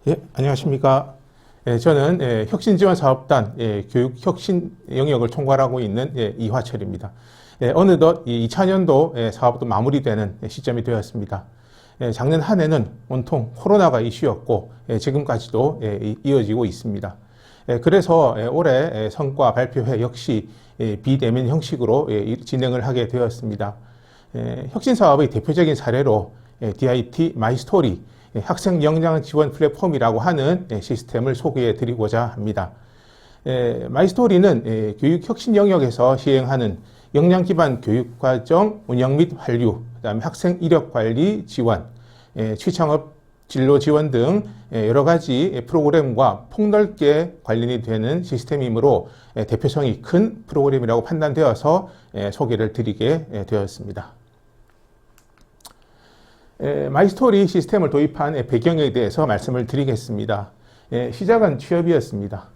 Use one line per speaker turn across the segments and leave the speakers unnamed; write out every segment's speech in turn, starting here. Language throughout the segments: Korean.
예, 안녕하십니까. 저는 혁신지원사업단 교육혁신 영역을 총괄하고 있는 이화철입니다. 어느덧 2000년도 사업도 마무리되는 시점이 되었습니다. 작년 한 해는 온통 코로나가 이슈였고 지금까지도 이어지고 있습니다. 그래서 올해 성과 발표회 역시 비대면 형식으로 진행을 하게 되었습니다. 혁신사업의 대표적인 사례로 DIT 마이스토리 학생 역량 지원 플랫폼이라고 하는 시스템을 소개해 드리고자 합니다. 마이스토리는 교육 혁신 영역에서 시행하는 역량 기반 교육 과정 운영 및 환류, 그다음에 학생 이력 관리 지원, 취창업 진로 지원 등 여러 가지 프로그램과 폭넓게 관련이 되는 시스템이므로 대표성이 큰 프로그램이라고 판단되어서 소개를 드리게 되었습니다. 마이스토리 시스템을 도입한 배경에 대해서 말씀을 드리겠습니다. 시작은 취업이었습니다.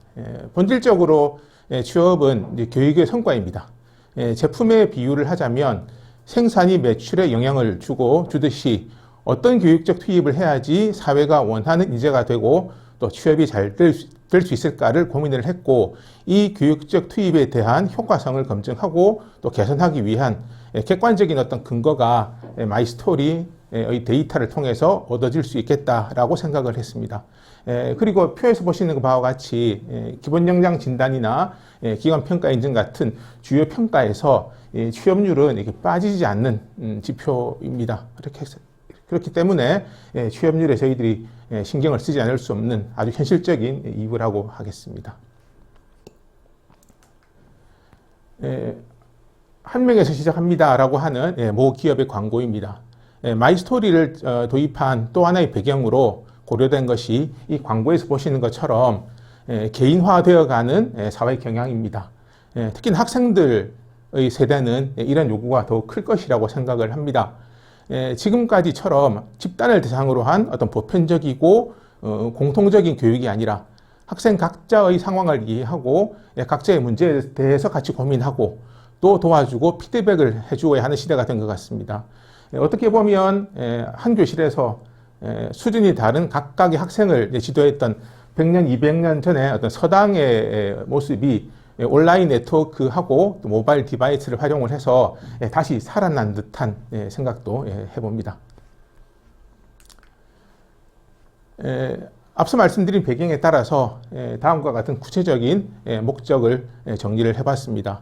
본질적으로 취업은 교육의 성과입니다. 제품의 비유를 하자면 생산이 매출에 영향을 주듯이 어떤 교육적 투입을 해야지 사회가 원하는 인재가 되고 또 취업이 잘 될 수 있을까를 고민을 했고, 이 교육적 투입에 대한 효과성을 검증하고 또 개선하기 위한 객관적인 어떤 근거가 마이스토리의 데이터를 통해서 얻어질 수 있겠다라고 생각을 했습니다. 그리고 표에서 보시는 바와 같이 기본 역량 진단이나 기관 평가 인증 같은 주요 평가에서 취업률은 이렇게 빠지지 않는 지표입니다. 그렇기 때문에 취업률에 저희들이 신경을 쓰지 않을 수 없는 아주 현실적인 이유라고 하겠습니다. 한 명에서 시작합니다라고 하는 모 기업의 광고입니다. 마이스토리를 도입한 또 하나의 배경으로 고려된 것이 이 광고에서 보시는 것처럼 개인화되어가는 사회 경향입니다. 특히 학생들의 세대는 이런 요구가 더 클 것이라고 생각을 합니다. 지금까지처럼 집단을 대상으로 한 어떤 보편적이고 공통적인 교육이 아니라 학생 각자의 상황을 이해하고 각자의 문제에 대해서 같이 고민하고 또 도와주고 피드백을 해주어야 하는 시대가 된 것 같습니다. 어떻게 보면 한 교실에서 수준이 다른 각각의 학생을 지도했던 100년, 200년 전에 어떤 서당의 모습이 온라인 네트워크하고 또 모바일 디바이스를 활용을 해서 다시 살아난 듯한 생각도 해봅니다. 앞서 말씀드린 배경에 따라서 다음과 같은 구체적인 목적을 정리를 해봤습니다.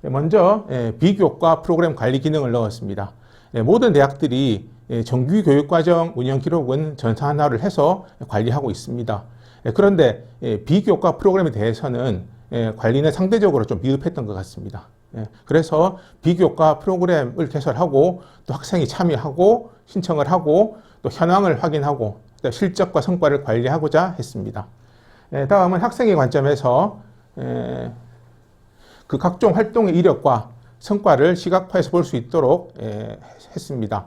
먼저 비교과 프로그램 관리 기능을 넣었습니다. 모든 대학들이 정규 교육과정 운영 기록은 전산화를 해서 관리하고 있습니다. 그런데 비교과 프로그램에 대해서는 관리는 상대적으로 좀 미흡했던 것 같습니다. 그래서 비교과 프로그램을 개설하고 또 학생이 참여하고 신청을 하고 또 현황을 확인하고 또 실적과 성과를 관리하고자 했습니다. 다음은 학생의 관점에서 그 각종 활동의 이력과 성과를 시각화해서 볼 수 있도록 했습니다.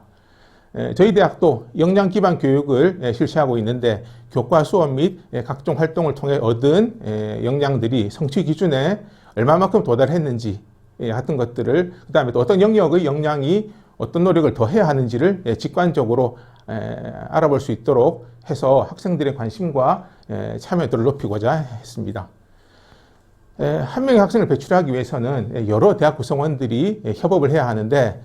저희 대학도 역량 기반 교육을 실시하고 있는데 교과 수업 및 각종 활동을 통해 얻은 역량들이 성취 기준에 얼마만큼 도달했는지 같은 것들을, 그 다음에 또 어떤 영역의 역량이 어떤 노력을 더 해야 하는지를 직관적으로 알아볼 수 있도록 해서 학생들의 관심과 참여도를 높이고자 했습니다. 한 명의 학생을 배출하기 위해서는 여러 대학 구성원들이 협업을 해야 하는데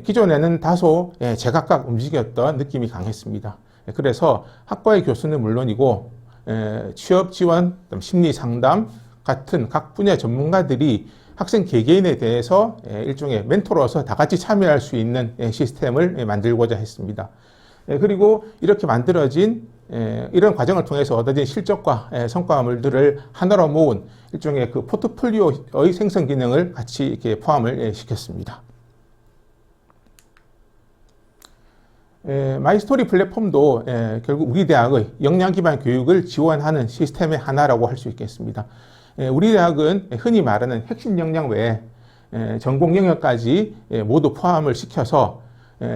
기존에는 다소 제각각 움직였던 느낌이 강했습니다. 그래서 학과의 교수는 물론이고 취업 지원, 심리 상담 같은 각 분야 전문가들이 학생 개개인에 대해서 일종의 멘토로서 다 같이 참여할 수 있는 시스템을 만들고자 했습니다. 그리고 이렇게 만들어진 이런 과정을 통해서 얻어진 실적과 성과물들을 하나로 모은 일종의 그 포트폴리오의 생성 기능을 같이 이렇게 포함을 시켰습니다. 마이스토리 플랫폼도 결국 우리 대학의 역량 기반 교육을 지원하는 시스템의 하나라고 할 수 있겠습니다. 우리 대학은 흔히 말하는 핵심 역량 외에 전공 영역까지 모두 포함을 시켜서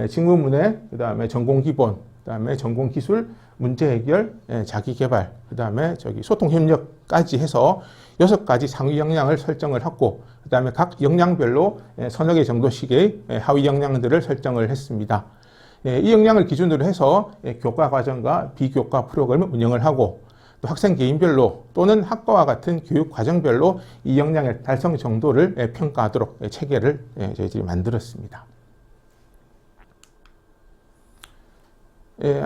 직무문해, 그 다음에 전공 기본, 그 다음에 전공 기술, 문제 해결, 자기 개발, 그 다음에 소통 협력까지 해서 6가지 상위 역량을 설정을 하고, 그 다음에 각 역량별로 서너 개 정도씩의 하위 역량들을 설정을 했습니다. 이 역량을 기준으로 해서 교과 과정과 비교과 프로그램을 운영을 하고 또 학생 개인별로 또는 학과와 같은 교육 과정별로 이 역량의 달성 정도를 평가하도록 체계를 저희들이 만들었습니다.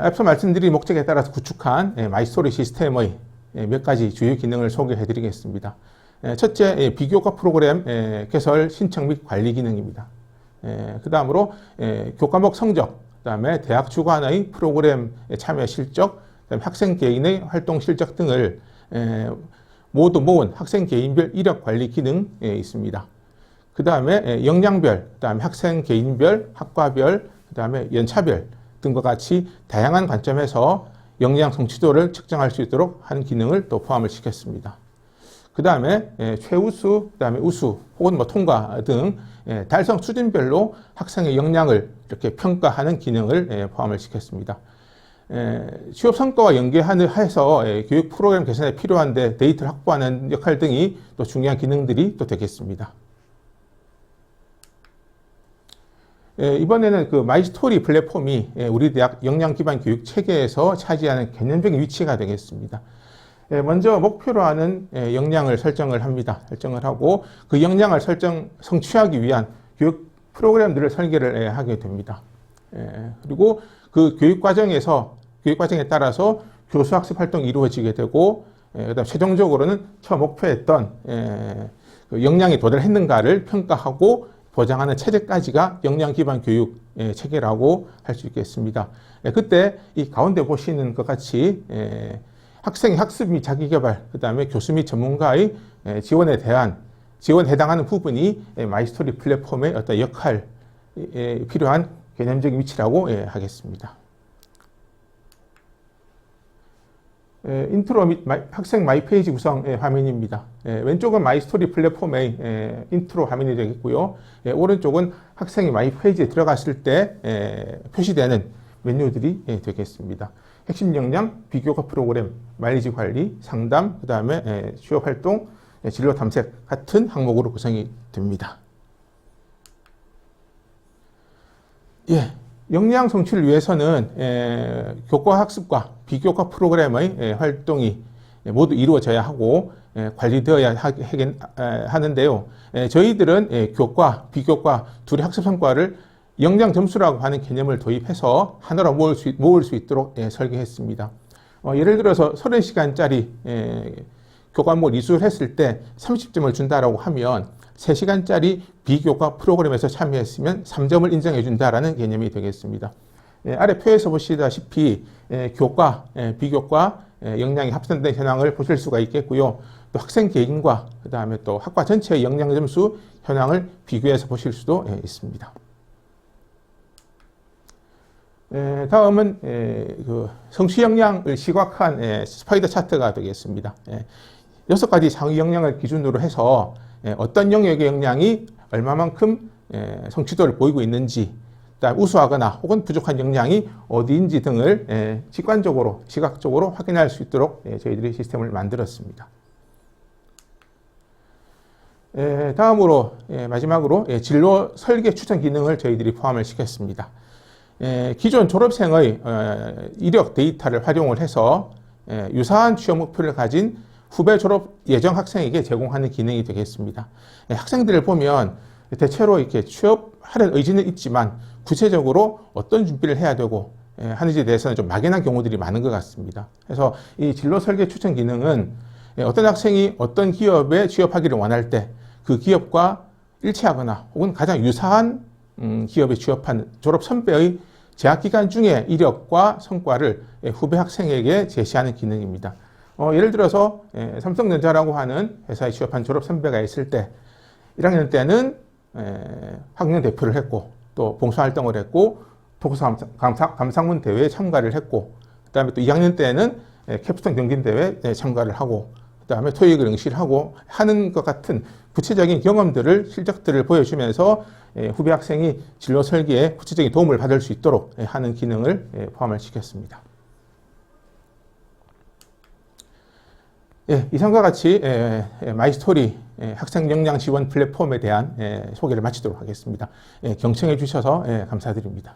앞서 말씀드린 목적에 따라서 구축한 마이스토리 시스템의 몇 가지 주요 기능을 소개해 드리겠습니다. 첫째, 비교과 프로그램 개설 신청 및 관리 기능입니다. 그 다음으로 교과목 성적, 그 다음에 대학 주관의 프로그램 참여 실적, 그다음에 학생 개인의 활동 실적 등을 모두 모은 학생 개인별 이력 관리 기능이 있습니다. 그 다음에 역량별, 그 다음에 학생 개인별, 학과별, 그 다음에 연차별 등과 같이 다양한 관점에서 역량 성취도를 측정할 수 있도록 하는 기능을 또 포함을 시켰습니다. 그 다음에 최우수, 그 다음에 우수 혹은 뭐 통과 등 달성 수준별로 학생의 역량을 이렇게 평가하는 기능을 포함을 시켰습니다. 취업 성과와 연계해서 교육 프로그램 개선에 필요한데 데이터를 확보하는 역할 등이 또 중요한 기능들이 또 되겠습니다. 이번에는 그 마이스토리 플랫폼이 우리 대학 역량 기반 교육 체계에서 차지하는 개념적인 위치가 되겠습니다. 먼저 목표로 하는 역량을 설정을 합니다. 설정을 하고 그 역량을 성취하기 위한 교육 프로그램들을 설계를 하게 됩니다. 그리고 그 교육 과정에 따라서 교수 학습 활동이 이루어지게 되고, 그다음 최종적으로는 처 목표했던 그 역량에 도달했는가를 평가하고 보장하는 체제까지가 역량 기반 교육 체계라고 할 수 있겠습니다. 그때 이 가운데 보시는 것 같이 학생의 학습 및 자기개발, 그다음에 교수 및 전문가의 지원에 해당하는 부분이 마이스토리 플랫폼의 어떤 역할에 필요한 개념적인 위치라고 하겠습니다. 인트로 및 학생 마이페이지 구성 화면입니다. 왼쪽은 마이스토리 플랫폼의 인트로 화면이 되겠고요. 오른쪽은 학생이 마이페이지에 들어갔을 때 표시되는 메뉴들이 되겠습니다. 핵심 역량, 비교과 프로그램, 마일리지 관리, 상담, 그 다음에 취업 활동, 진로 탐색 같은 항목으로 구성이 됩니다. 역량 성취를 위해서는 교과 학습과 비교과 프로그램의 활동이 모두 이루어져야 하고 관리되어야 하는데요. 저희들은 교과, 비교과 둘의 학습 성과를 역량 점수라고 하는 개념을 도입해서 하나로 모을 수 있도록 설계했습니다. 예를 들어서 30시간짜리 교과목을 이수를 했을 때 30점을 준다라고 하면 3시간짜리 비교과 프로그램에서 참여했으면 3점을 인정해 준다라는 개념이 되겠습니다. 아래 표에서 보시다시피 교과, 비교과 역량이 합산된 현황을 보실 수가 있겠고요. 또 학생 개인과 그 다음에 또 학과 전체의 역량 점수 현황을 비교해서 보실 수도 있습니다. 다음은 그 성취 역량을 시각화한 스파이더 차트가 되겠습니다. 6가지 상위 역량을 기준으로 해서 어떤 영역의 역량이 얼마만큼 성취도를 보이고 있는지, 우수하거나 혹은 부족한 역량이 어디인지 등을 직관적으로, 시각적으로 확인할 수 있도록 저희들이 시스템을 만들었습니다. 다음으로 마지막으로 진로 설계 추천 기능을 저희들이 포함을 시켰습니다. 기존 졸업생의 이력 데이터를 활용을 해서 유사한 취업 목표를 가진 후배 졸업 예정 학생에게 제공하는 기능이 되겠습니다. 학생들을 보면 대체로 이렇게 취업하려는 의지는 있지만 구체적으로 어떤 준비를 해야 되고 하는지에 대해서는 좀 막연한 경우들이 많은 것 같습니다. 그래서 이 진로 설계 추천 기능은 어떤 학생이 어떤 기업에 취업하기를 원할 때 그 기업과 일치하거나 혹은 가장 유사한 기업에 취업한 졸업 선배의 재학 기간 중에 이력과 성과를 후배 학생에게 제시하는 기능입니다. 예를 들어서 삼성전자라고 하는 회사에 취업한 졸업 선배가 있을 때 1학년 때는 학년 대표를 했고 또 봉사활동을 했고 독서 감상문 대회에 참가를 했고 그 다음에 또 2학년 때는 캡스톤 경진대회에 참가를 하고 그 다음에 토익을 응시하고 하는 것 같은 구체적인 경험들을 실적들을 보여주면서 후배 학생이 진로 설계에 구체적인 도움을 받을 수 있도록 하는 기능을 포함을 시켰습니다. 이상과 같이 마이스토리 학생 역량 지원 플랫폼에 대한 소개를 마치도록 하겠습니다. 경청해 주셔서 감사드립니다.